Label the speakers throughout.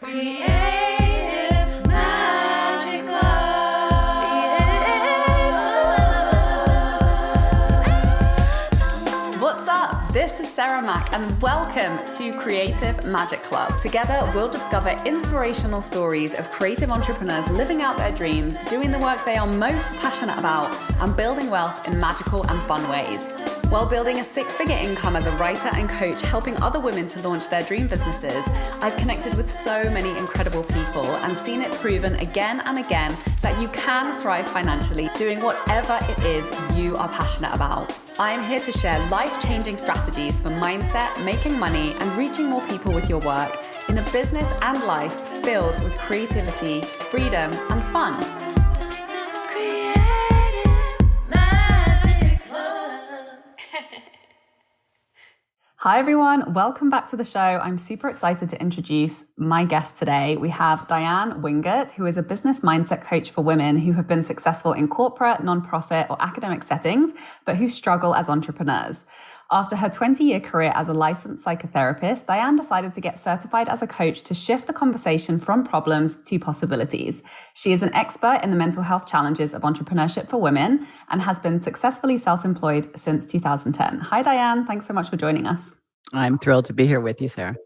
Speaker 1: Creative Magic Club. What's up? This is Sarah Mack and welcome to Creative Magic Club. Together, we'll discover inspirational stories of creative entrepreneurs living out their dreams, doing the work they are most passionate about, and building wealth in magical and fun ways. While building a six-figure income as a writer and coach, helping other women to launch their dream businesses, I've connected with so many incredible people and seen it proven again and again that you can thrive financially doing whatever it is you are passionate about. I am here to share life-changing strategies for mindset, making money, and reaching more people with your work in a business and life filled with creativity, freedom, and fun. Hi everyone, welcome back to the show. I'm super excited to introduce my guest today. We have Diann Wingert, who is a business mindset coach for women who have been successful in corporate, nonprofit, or academic settings, but who struggle as entrepreneurs. After her 20-year career as a licensed psychotherapist, Diann decided to get certified as a coach to shift the conversation from problems to possibilities. She is an expert in the mental health challenges of entrepreneurship for women and has been successfully self-employed since 2010. Hi, Diann. Thanks so much for joining us.
Speaker 2: I'm thrilled to be here with you, Sarah.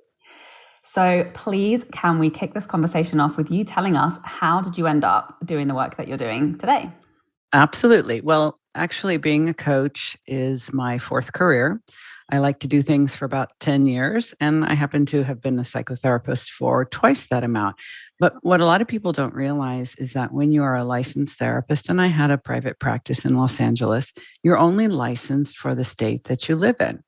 Speaker 1: So please, can we kick this conversation off with you telling us how did you end up doing the work that you're doing today?
Speaker 2: Absolutely. Well, actually, being a coach is my fourth career. I like to do things for about 10 years, and I happen to have been a psychotherapist for twice that amount. But what a lot of people don't realize is that when you are a licensed therapist, and I had a private practice in Los Angeles, you're only licensed for the state that you live in.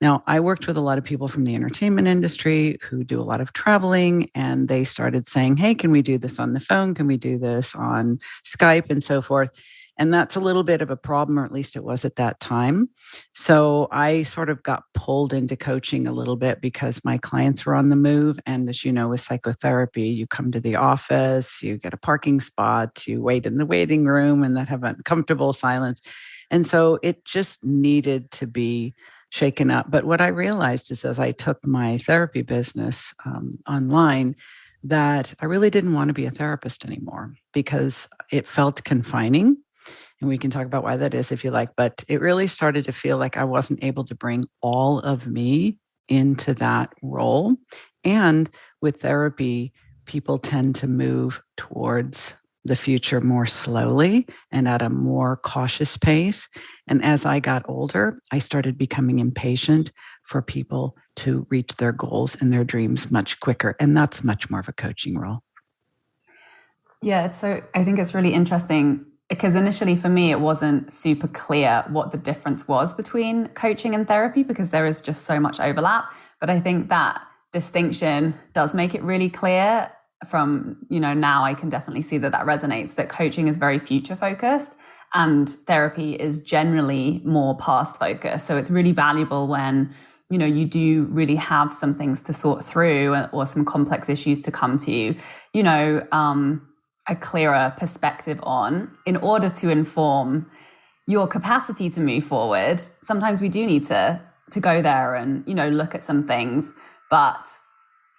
Speaker 2: Now, I worked with a lot of people from the entertainment industry who do a lot of traveling, and they started saying, hey, can we do this on the phone? Can we do this on Skype and so forth? And that's a little bit of a problem, or at least it was at that time. So I sort of got pulled into coaching a little bit because my clients were on the move. And as you know, with psychotherapy, you come to the office, you get a parking spot, you wait in the waiting room and that have uncomfortable silence. And so it just needed to be shaken up. But what I realized is as I took my therapy business online, that I really didn't want to be a therapist anymore because it felt confining. And we can talk about why that is if you like, but it really started to feel like I wasn't able to bring all of me into that role. And with therapy, people tend to move towards the future more slowly and at a more cautious pace. And as I got older, I started becoming impatient for people to reach their goals and their dreams much quicker. And that's much more of a coaching role.
Speaker 1: Yeah, I think it's really interesting because initially for me, it wasn't super clear what the difference was between coaching and therapy because there is just so much overlap. But I think that distinction does make it really clear from, now I can definitely see that resonates, that coaching is very future focused and therapy is generally more past focused. So it's really valuable when, you do really have some things to sort through or some complex issues to come to you, a clearer perspective on in order to inform your capacity to move forward. Sometimes we do need to go there and, look at some things. But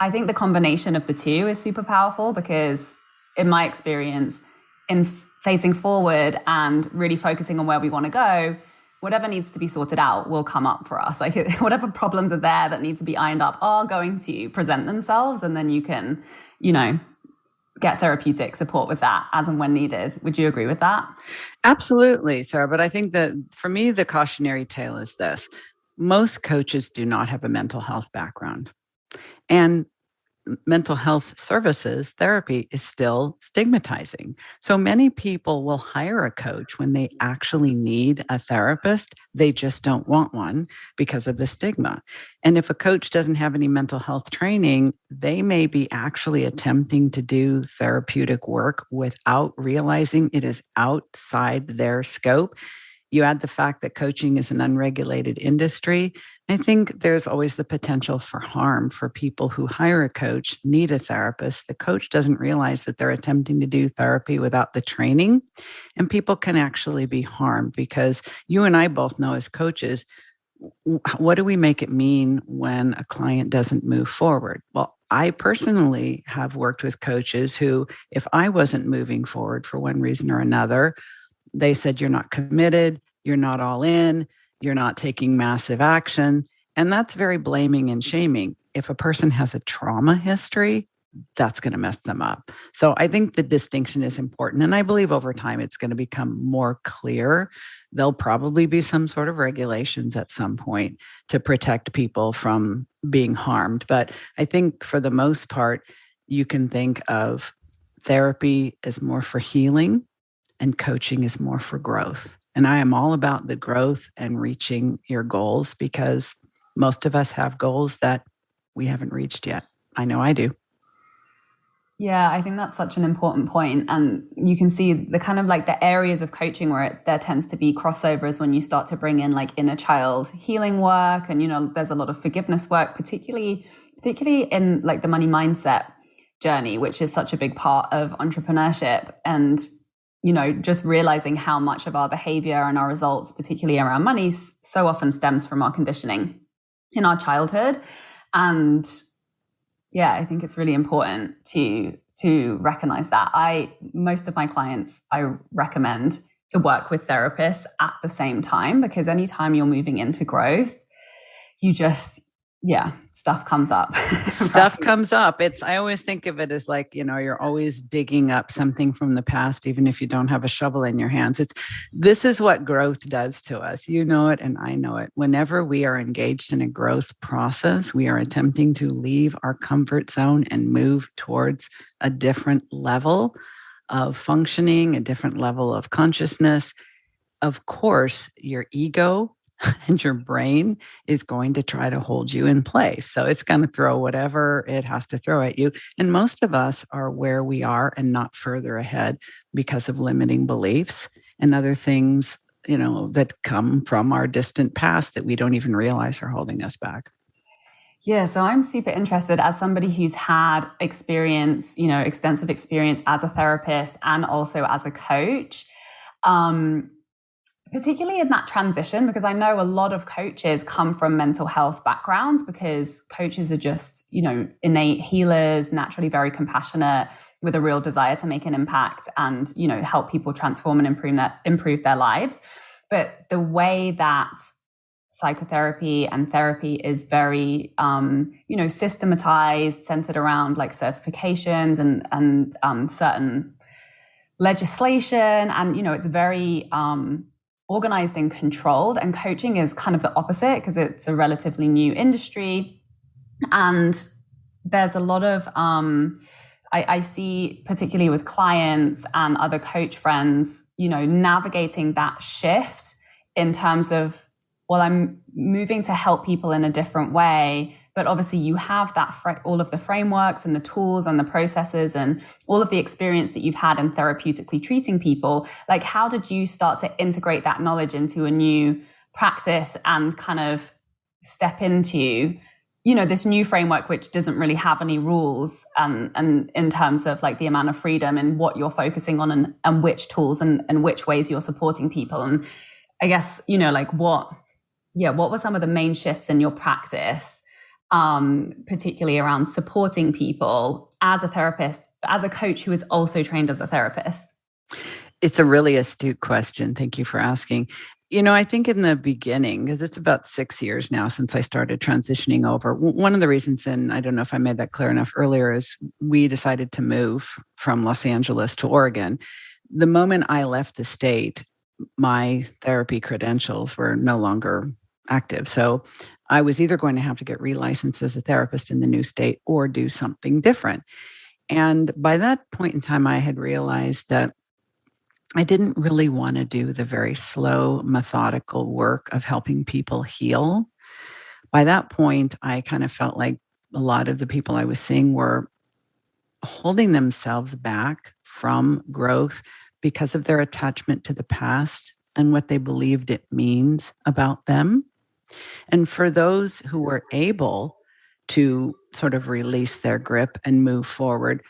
Speaker 1: I think the combination of the two is super powerful because in my experience, in facing forward and really focusing on where we want to go, whatever needs to be sorted out will come up for us. Like whatever problems are there that need to be ironed up are going to present themselves. And then you can, get therapeutic support with that as and when needed. Would you agree with that?
Speaker 2: Absolutely, Sarah. But I think that for me, the cautionary tale is this. Most coaches do not have a mental health background. And mental health services, therapy is still stigmatizing. So many people will hire a coach when they actually need a therapist. They just don't want one because of the stigma. And if a coach doesn't have any mental health training, they may be actually attempting to do therapeutic work without realizing it is outside their scope. You add the fact that coaching is an unregulated industry. I think there's always the potential for harm for people who hire a coach, need a therapist. The coach doesn't realize that they're attempting to do therapy without the training, and people can actually be harmed because you and I both know as coaches, what do we make it mean when a client doesn't move forward? Well, I personally have worked with coaches who, if I wasn't moving forward for one reason or another, they said, you're not committed, you're not all in, you're not taking massive action. And that's very blaming and shaming. If a person has a trauma history, that's going to mess them up. So I think the distinction is important. And I believe over time it's going to become more clear. There'll probably be some sort of regulations at some point to protect people from being harmed. But I think for the most part, you can think of therapy as more for healing and coaching is more for growth. And I am all about the growth and reaching your goals because most of us have goals that we haven't reached yet. I know I do.
Speaker 1: Yeah, I think that's such an important point. And you can see the kind of like the areas of coaching where there tends to be crossovers when you start to bring in like inner child healing work. And, there's a lot of forgiveness work, particularly in like the money mindset journey, which is such a big part of entrepreneurship. And, just realizing how much of our behavior and our results, particularly around money, so often stems from our conditioning in our childhood. And yeah, I think it's really important to recognize that. Most of my clients, I recommend to work with therapists at the same time, because anytime you're moving into growth, you just, stuff comes up.
Speaker 2: Stuff comes up. I always think of it as like, you're always digging up something from the past, even if you don't have a shovel in your hands. This is what growth does to us. You know it, and I know it. Whenever we are engaged in a growth process, we are attempting to leave our comfort zone and move towards a different level of functioning, a different level of consciousness. Of course, your ego and your brain is going to try to hold you in place. So it's going to throw whatever it has to throw at you. And most of us are where we are and not further ahead because of limiting beliefs and other things, that come from our distant past that we don't even realize are holding us back.
Speaker 1: Yeah, so I'm super interested as somebody who's had experience, extensive experience as a therapist and also as a coach. Particularly in that transition, because I know a lot of coaches come from mental health backgrounds because coaches are just, innate healers, naturally very compassionate with a real desire to make an impact and, help people transform and improve their lives. But the way that psychotherapy and therapy is very, systematized, centered around like certifications and certain legislation. And, it's very, organized and controlled, and coaching is kind of the opposite because it's a relatively new industry. And there's a lot of, I see particularly with clients and other coach friends, navigating that shift in terms of, well, I'm moving to help people in a different way. But obviously you have that all of the frameworks and the tools and the processes and all of the experience that you've had in therapeutically treating people. Like, how did you start to integrate that knowledge into a new practice and kind of step into, this new framework, which doesn't really have any rules and in terms of like the amount of freedom and what you're focusing on and which tools and which ways you're supporting people? And I guess, what were some of the main shifts in your practice? Particularly around supporting people as a therapist, as a coach who is also trained as a therapist?
Speaker 2: It's a really astute question. Thank you for asking. I think in the beginning, because it's about 6 years now since I started transitioning over, one of the reasons, and I don't know if I made that clear enough earlier, is we decided to move from Los Angeles to Oregon. The moment I left the state, my therapy credentials were no longer active. So I was either going to have to get relicensed as a therapist in the new state or do something different. And by that point in time, I had realized that I didn't really want to do the very slow, methodical work of helping people heal. By that point, I kind of felt like a lot of the people I was seeing were holding themselves back from growth because of their attachment to the past and what they believed it means about them. And for those who were able to sort of release their grip and move forward,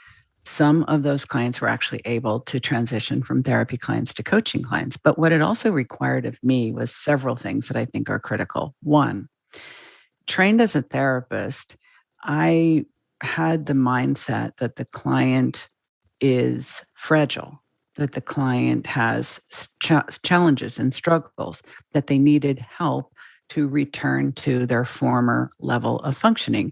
Speaker 2: some of those clients were actually able to transition from therapy clients to coaching clients. But what it also required of me was several things that I think are critical. One, trained as a therapist, I had the mindset that the client is fragile, that the client has challenges and struggles, that they needed help to return to their former level of functioning.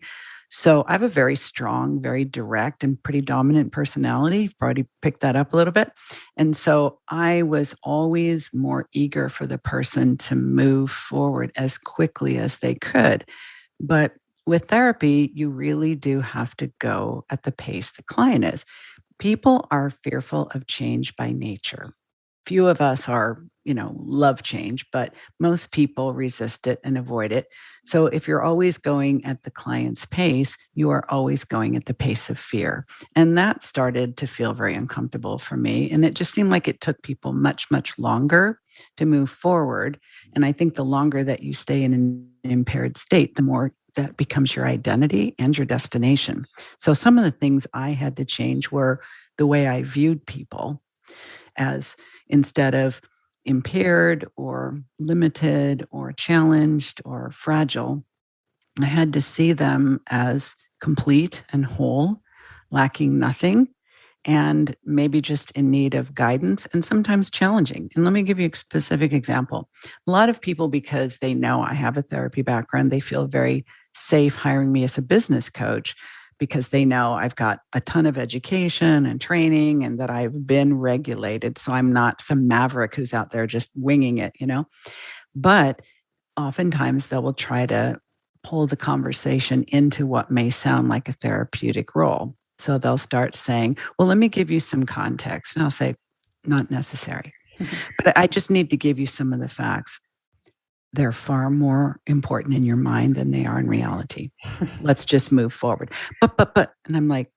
Speaker 2: So I have a very strong, very direct, and pretty dominant personality. You've already picked that up a little bit. And so I was always more eager for the person to move forward as quickly as they could. But with therapy, you really do have to go at the pace the client is. People are fearful of change by nature. Few of us are, love change, but most people resist it and avoid it. So if you're always going at the client's pace, you are always going at the pace of fear. And that started to feel very uncomfortable for me. And it just seemed like it took people much, much longer to move forward. And I think the longer that you stay in an impaired state, the more that becomes your identity and your destination. So some of the things I had to change were the way I viewed people, as instead of impaired or limited or challenged or fragile, I had to see them as complete and whole, lacking nothing, and maybe just in need of guidance and sometimes challenging. And let me give you a specific example. A lot of people, because they know I have a therapy background, they feel very safe hiring me as a business coach because they know I've got a ton of education and training and that I've been regulated. So I'm not some maverick who's out there just winging it, But oftentimes they will try to pull the conversation into what may sound like a therapeutic role. So they'll start saying, well, let me give you some context. And I'll say, not necessary. But I just need to give you some of the facts. They're far more important in your mind than they are in reality. Let's just move forward. But, and I'm like,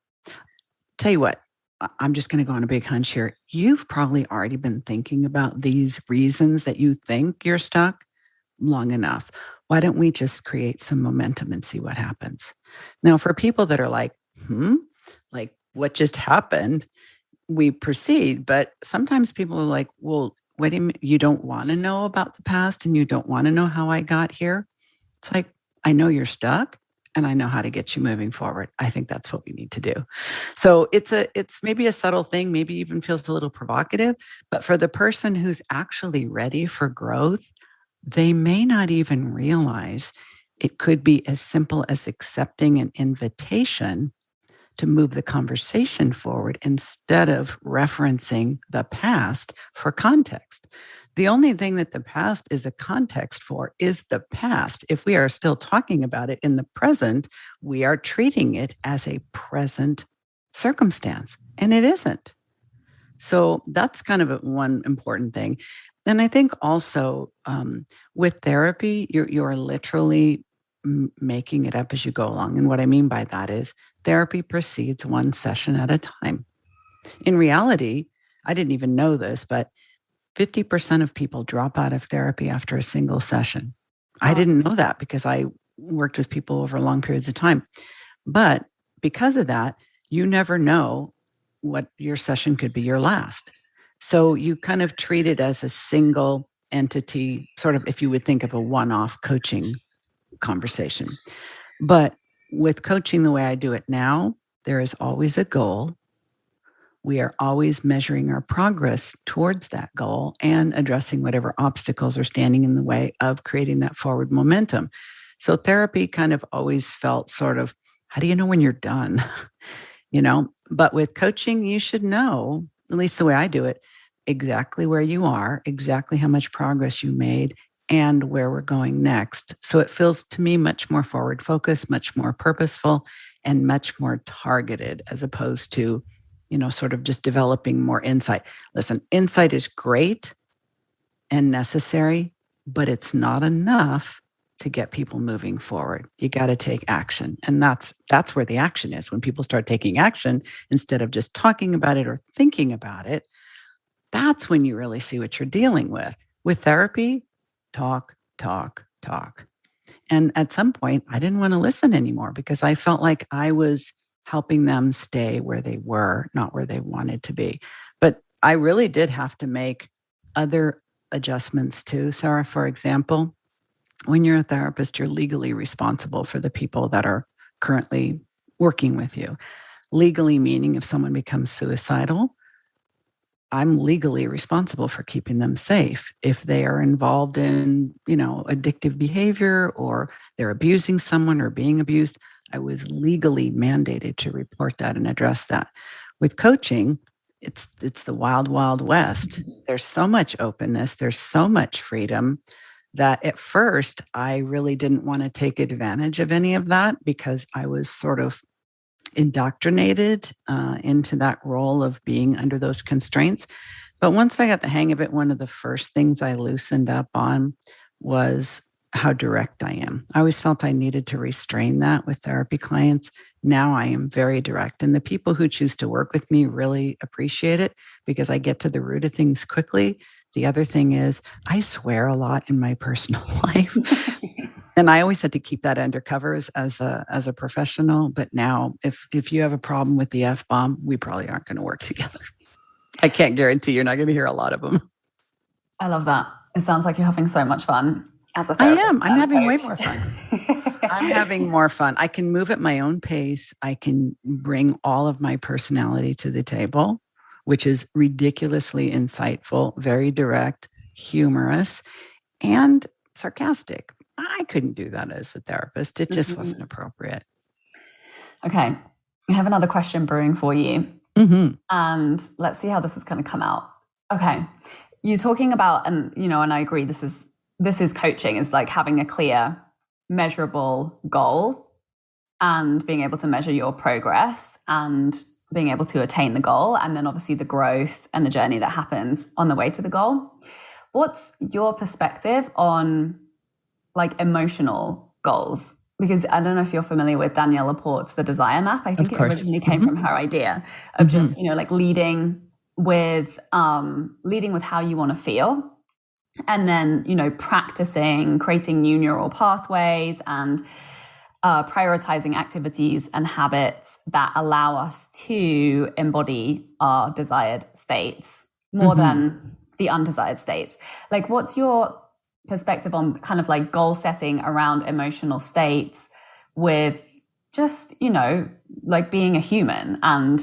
Speaker 2: tell you what, I'm just going to go on a big hunch here. You've probably already been thinking about these reasons that you think you're stuck long enough. Why don't we just create some momentum and see what happens? Now, for people that are like, like what just happened, we proceed. But sometimes people are like, well, wait a minute, you don't want to know about the past and you don't want to know how I got here? It's like, I know you're stuck and I know how to get you moving forward. I think that's what we need to do. So it's maybe a subtle thing, maybe even feels a little provocative, but for the person who's actually ready for growth, they may not even realize it could be as simple as accepting an invitation to move the conversation forward instead of referencing the past for context. The only thing that the past is a context for is the past. If we are still talking about it in the present, we are treating it as a present circumstance, and it isn't. So that's kind of one important thing. And I think also with therapy, you're literally making it up as you go along. And what I mean by that is therapy proceeds one session at a time. In reality, I didn't even know this, but 50% of people drop out of therapy after a single session. I didn't know that because I worked with people over long periods of time. But because of that, you never know what your session could be your last. So you kind of treat it as a single entity, sort of if you would think of a one-off coaching conversation. But with coaching the way I do it now, there is always a goal. We are always measuring our progress towards that goal and addressing whatever obstacles are standing in the way of creating that forward momentum. So therapy kind of always felt sort of, how do you know when you're done? But with coaching, you should know, at least the way I do it, exactly where you are, exactly how much progress you made, and where we're going next. So it feels to me much more forward focused, much more purposeful, and much more targeted as opposed to, sort of just developing more insight. Listen, insight is great and necessary, but it's not enough to get people moving forward. You got to take action. And that's where the action is. When people start taking action instead of just talking about it or thinking about it, that's when you really see what you're dealing with. With therapy, talk. And at some point, I didn't want to listen anymore because I felt like I was helping them stay where they were, not where they wanted to be. But I really did have to make other adjustments too. Sarah, for example, when you're a therapist, you're legally responsible for the people that are currently working with you. Legally meaning if someone becomes suicidal, I'm legally responsible for keeping them safe. If they are involved in, addictive behavior or they're abusing someone or being abused, I was legally mandated to report that and address that. With coaching, it's the wild, wild west. There's so much openness. There's so much freedom that at first I really didn't want to take advantage of any of that because I was sort of indoctrinated into that role of being under those constraints. But once I got the hang of it, one of the first things I loosened up on was how direct I am. I always felt I needed to restrain that with therapy clients. Now I am very direct. And the people who choose to work with me really appreciate it because I get to the root of things quickly. The other thing is I swear a lot in my personal life. And I always had to keep that under covers as a professional. But now if you have a problem with the F-bomb, we probably aren't going to work together. I can't guarantee you're not going to hear a lot of them.
Speaker 1: I love that. It sounds like you're having so much fun as a therapist.
Speaker 2: I am. I'm having way more fun. I'm having more fun. I can move at my own pace. I can bring all of my personality to the table, which is ridiculously insightful, very direct, humorous, and sarcastic. I couldn't do that as a therapist. It just wasn't appropriate.
Speaker 1: Okay. I have another question brewing for you.
Speaker 2: Mm-hmm.
Speaker 1: And let's see how this is going to come out. Okay. You're talking about, and I agree, this is coaching, is like having a clear, measurable goal and being able to measure your progress and being able to attain the goal. And then obviously the growth and the journey that happens on the way to the goal. What's your perspective on like emotional goals? Because I don't know if you're familiar with Danielle Laporte's The Desire Map. I think it originally came from her idea of just, like leading with how you want to feel. And then, practicing, creating new neural pathways and prioritizing activities and habits that allow us to embody our desired states more than the undesired states. Like, what's your perspective on kind of like goal setting around emotional states with just, like being a human and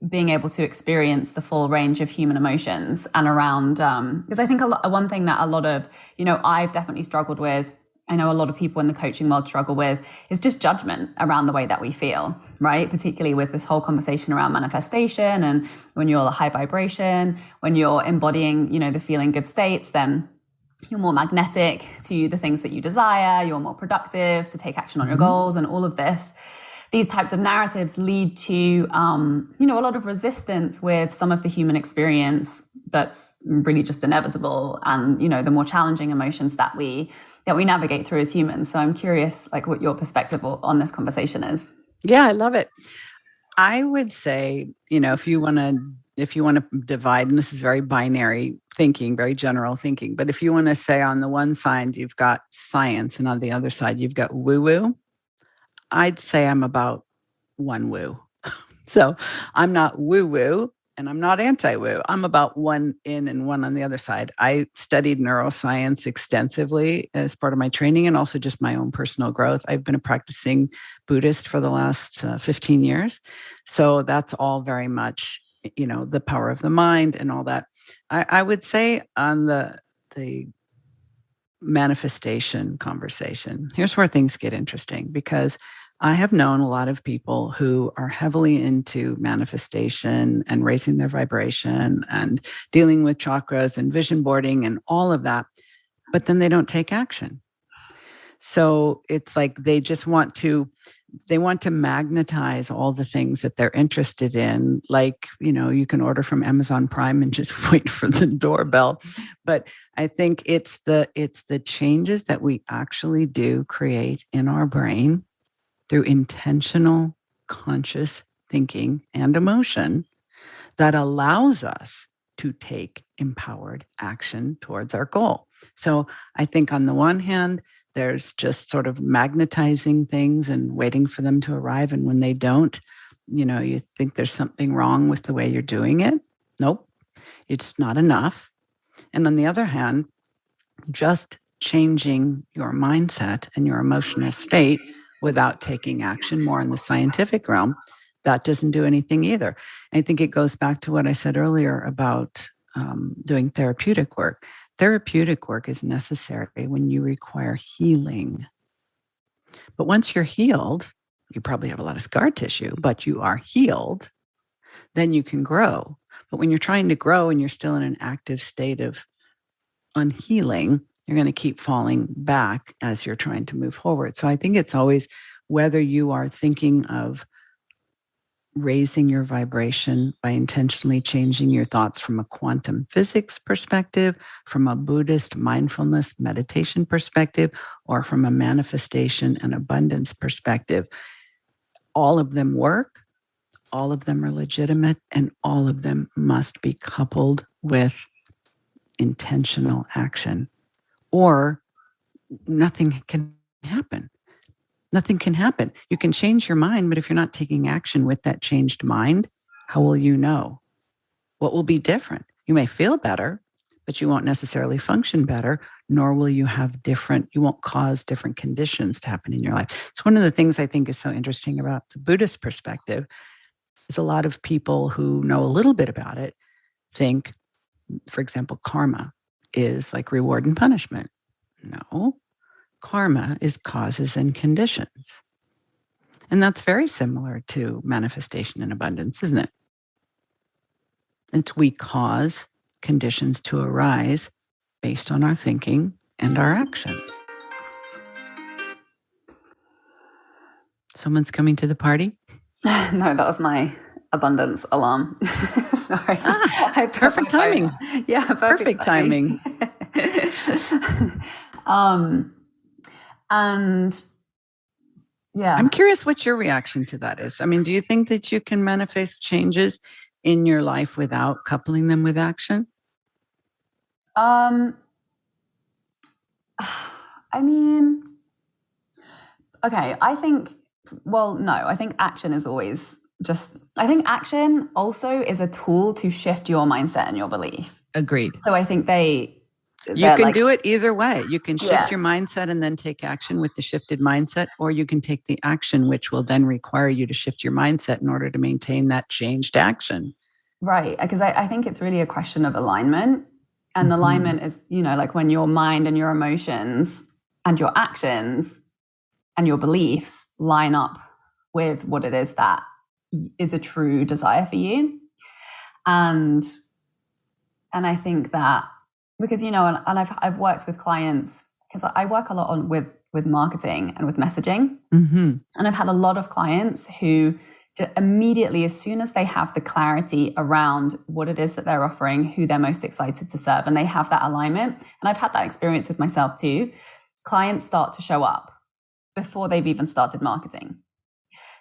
Speaker 1: being able to experience the full range of human emotions and around, because I think one thing that a lot of, I've definitely struggled with, I know a lot of people in the coaching world struggle with, is just judgment around the way that we feel, right? Particularly with this whole conversation around manifestation, and when you're a high vibration, when you're embodying, the feeling good states, then you're more magnetic to the things that you desire, you're more productive to take action on your goals, and all of this. These types of narratives lead to, a lot of resistance with some of the human experience that's really just inevitable, and, the more challenging emotions that we navigate through as humans. So I'm curious, like, what your perspective on this conversation is.
Speaker 2: Yeah, I love it. I would say, if you want to divide, and this is very binary thinking, very general thinking, but if you want to say on the one side, you've got science and on the other side, you've got woo-woo, I'd say I'm about one woo. So I'm not woo-woo and I'm not anti-woo. I'm about one in and one on the other side. I studied neuroscience extensively as part of my training and also just my own personal growth. I've been a practicing Buddhist for the last 15 years. So that's all very much, the power of the mind and all that. I would say on the manifestation conversation, here's where things get interesting, because I have known a lot of people who are heavily into manifestation and raising their vibration and dealing with chakras and vision boarding and all of that, but then they don't take action. So it's like they just want to magnetize all the things that they're interested in. Like, you can order from Amazon Prime and just wait for the doorbell. But I think it's the changes that we actually do create in our brain through intentional, conscious thinking and emotion that allows us to take empowered action towards our goal. So I think on the one hand, there's just sort of magnetizing things and waiting for them to arrive. And when they don't, you think there's something wrong with the way you're doing it. Nope, it's not enough. And on the other hand, just changing your mindset and your emotional state without taking action, more in the scientific realm, that doesn't do anything either. I think it goes back to what I said earlier about doing therapeutic work. Therapeutic work is necessary when you require healing. But once you're healed, you probably have a lot of scar tissue, but you are healed, then you can grow. But when you're trying to grow and you're still in an active state of unhealing, you're going to keep falling back as you're trying to move forward. So I think it's always whether you are thinking of raising your vibration by intentionally changing your thoughts from a quantum physics perspective, from a Buddhist mindfulness meditation perspective, or from a manifestation and abundance perspective. All of them work, all of them are legitimate, and all of them must be coupled with intentional action, or nothing can happen. Nothing can happen. You can change your mind, but if you're not taking action with that changed mind, how will you know? What will be different? You may feel better, but you won't necessarily function better, nor will you you won't cause different conditions to happen in your life. It's one of the things I think is so interesting about the Buddhist perspective is a lot of people who know a little bit about it think, for example, karma is like reward and punishment. No. Karma is causes and conditions. And that's very similar to manifestation and abundance, isn't it? It's we cause conditions to arise based on our thinking and our actions. Someone's coming to the party?
Speaker 1: No, that was my abundance alarm. Sorry.
Speaker 2: Perfect timing.
Speaker 1: Yeah, perfect timing. And yeah.
Speaker 2: I'm curious what your reaction to that is. I mean, do you think that you can manifest changes in your life without coupling them with action?
Speaker 1: I mean, okay, I think action is always I think action also is a tool to shift your mindset and your belief.
Speaker 2: Agreed.
Speaker 1: So I think
Speaker 2: you can do it either way. You can shift your mindset and then take action with the shifted mindset, or you can take the action, which will then require you to shift your mindset in order to maintain that changed action.
Speaker 1: Right. Because I think it's really a question of alignment. And alignment is, like when your mind and your emotions and your actions and your beliefs line up with what it is that is a true desire for you. And I think that because, and I've worked with clients because I work a lot with marketing and with messaging. Mm-hmm. And I've had a lot of clients who immediately, as soon as they have the clarity around what it is that they're offering, who they're most excited to serve, and they have that alignment, and I've had that experience with myself too, clients start to show up before they've even started marketing.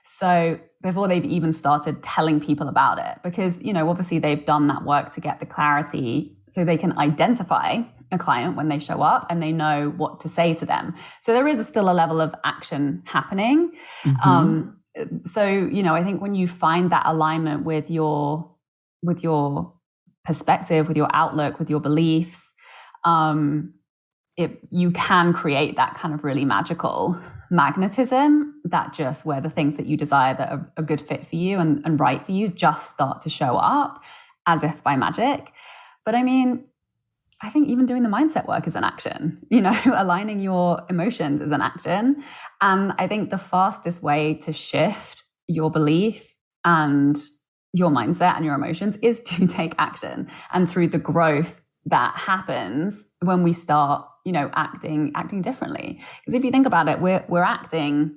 Speaker 1: So before they've even started telling people about it, because, obviously they've done that work to get the clarity so they can identify a client when they show up and they know what to say to them. So there is still a level of action happening. Mm-hmm. So, I think when you find that alignment with your perspective, with your outlook, with your beliefs, you can create that kind of really magical magnetism that just where the things that you desire that are a good fit for you and right for you just start to show up as if by magic. But I mean, I think even doing the mindset work is an action, aligning your emotions is an action. And I think the fastest way to shift your belief and your mindset and your emotions is to take action. And through the growth that happens when we start, acting differently. Because if you think about it, we're acting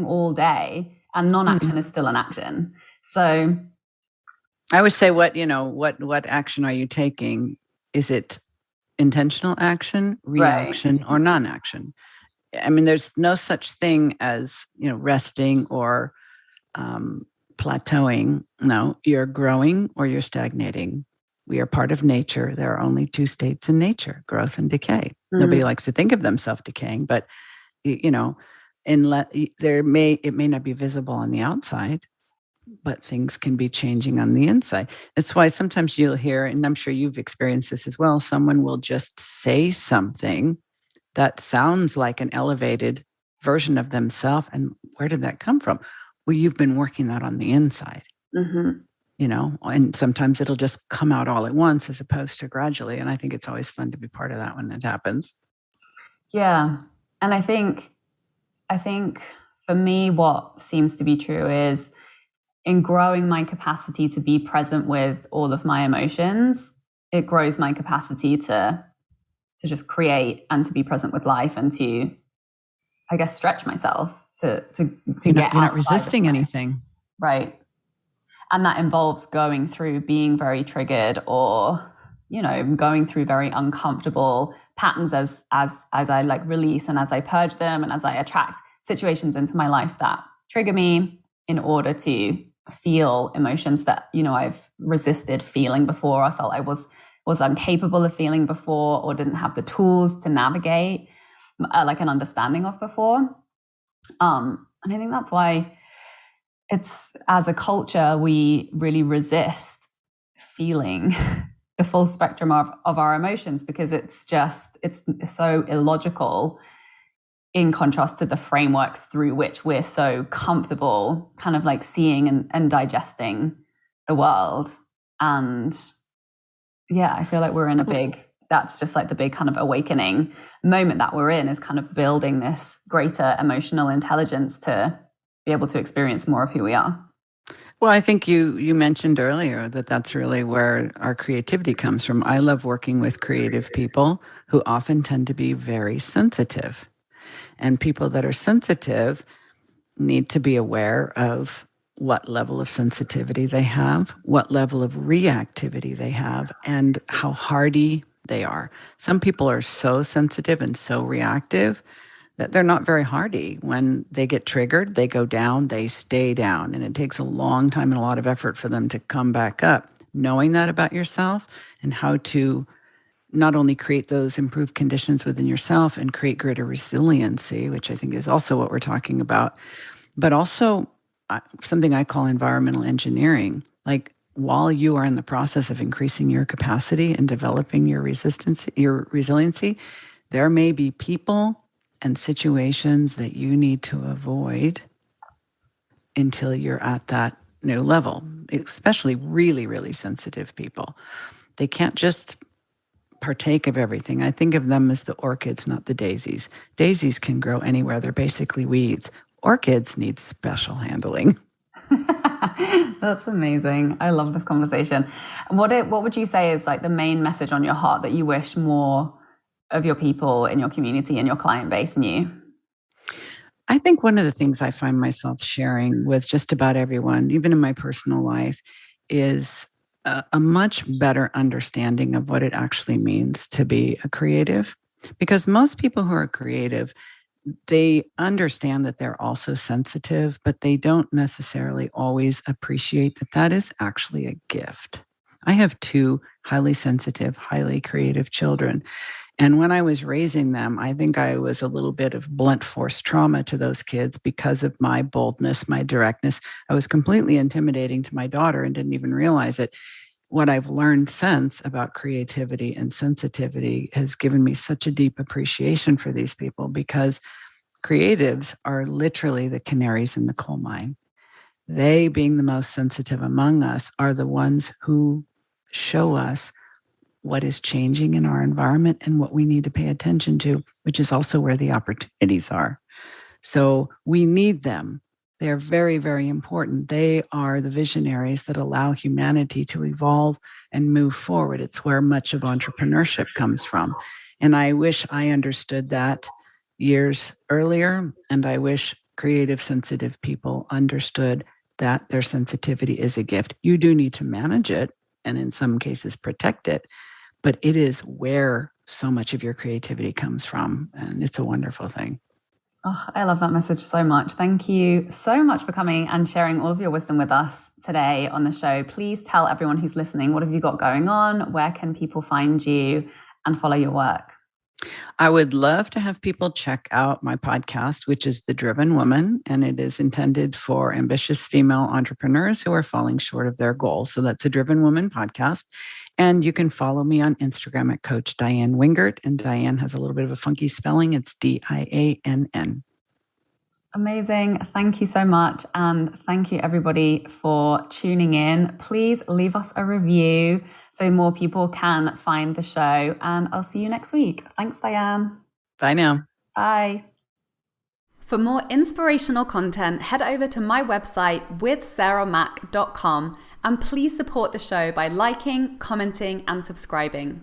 Speaker 1: all day, and non-action is still an action. So
Speaker 2: I would say what action are you taking? Is it intentional action, reaction, right, or non-action? I mean, there's no such thing as, resting or plateauing. No, you're growing or you're stagnating. We are part of nature. There are only two states in nature, growth and decay. Mm-hmm. Nobody likes to think of themselves decaying, but, it may not be visible on the outside, but things can be changing on the inside. That's why sometimes you'll hear, and I'm sure you've experienced this as well, someone will just say something that sounds like an elevated version of themselves. And where did that come from? Well, you've been working that on the inside, and sometimes it'll just come out all at once as opposed to gradually. And I think it's always fun to be part of that when it happens.
Speaker 1: Yeah. And I think for me, what seems to be true is in growing my capacity to be present with all of my emotions, it grows my capacity to just create and to be present with life and to, I guess, stretch myself to
Speaker 2: you're not resisting anything.
Speaker 1: Right. And that involves going through being very triggered or, going through very uncomfortable patterns as I like release and as I purge them and as I attract situations into my life that trigger me in order to feel emotions that, I've resisted feeling before. I felt I was incapable of feeling before or didn't have the tools to navigate like an understanding of before. And I think that's why it's, as a culture, we really resist feeling the full spectrum of our emotions because it's so illogical in contrast to the frameworks through which we're so comfortable kind of like seeing and digesting the world. And yeah, I feel like we're in that's just like the big kind of awakening moment that we're in, is kind of building this greater emotional intelligence to be able to experience more of who we are.
Speaker 2: Well, I think you mentioned earlier that that's really where our creativity comes from. I love working with creative people who often tend to be very sensitive. And people that are sensitive need to be aware of what level of sensitivity they have, what level of reactivity they have, and how hardy they are. Some people are so sensitive and so reactive that they're not very hardy. When they get triggered, they go down, they stay down. And it takes a long time and a lot of effort for them to come back up. Knowing that about yourself and how to not only create those improved conditions within yourself and create greater resiliency, which I think is also what we're talking about, but also something I call environmental engineering. Like, while you are in the process of increasing your capacity and developing your resiliency, there may be people and situations that you need to avoid until you're at that new level, especially really, really sensitive people. They can't just partake of everything. I think of them as the orchids, not the daisies. Daisies can grow anywhere. They're basically weeds. Orchids need special handling.
Speaker 1: That's amazing. I love this conversation. What would you say is like the main message on your heart that you wish more of your people in your community and your client base knew?
Speaker 2: I think one of the things I find myself sharing with just about everyone, even in my personal life, is a much better understanding of what it actually means to be a creative. Because most people who are creative, they understand that they're also sensitive, but they don't necessarily always appreciate that that is actually a gift. I have 2 highly sensitive, highly creative children. And when I was raising them, I think I was a little bit of blunt force trauma to those kids because of my boldness, my directness. I was completely intimidating to my daughter and didn't even realize it. What I've learned since about creativity and sensitivity has given me such a deep appreciation for these people, because creatives are literally the canaries in the coal mine. They, being the most sensitive among us, are the ones who show us what is changing in our environment and what we need to pay attention to, which is also where the opportunities are. So we need them. They're very, very important. They are the visionaries that allow humanity to evolve and move forward. It's where much of entrepreneurship comes from. And I wish I understood that years earlier. And I wish creative, sensitive people understood that their sensitivity is a gift. You do need to manage it and in some cases protect it, but it is where so much of your creativity comes from. And it's a wonderful thing.
Speaker 1: Oh, I love that message so much. Thank you so much for coming and sharing all of your wisdom with us today on the show. Please tell everyone who's listening, what have you got going on? Where can people find you and follow your work?
Speaker 2: I would love to have people check out my podcast, which is The Driven Woman, and it is intended for ambitious female entrepreneurs who are falling short of their goals. So that's The Driven Woman podcast. And you can follow me on Instagram at Coach Diann Wingert. And Diann has a little bit of a funky spelling. It's Diann.
Speaker 1: Amazing. Thank you so much. And thank you, everybody, for tuning in. Please leave us a review so more people can find the show. And I'll see you next week. Thanks, Diann.
Speaker 2: Bye now.
Speaker 1: Bye. For more inspirational content, head over to my website withsarahmac.com and please support the show by liking, commenting, and subscribing.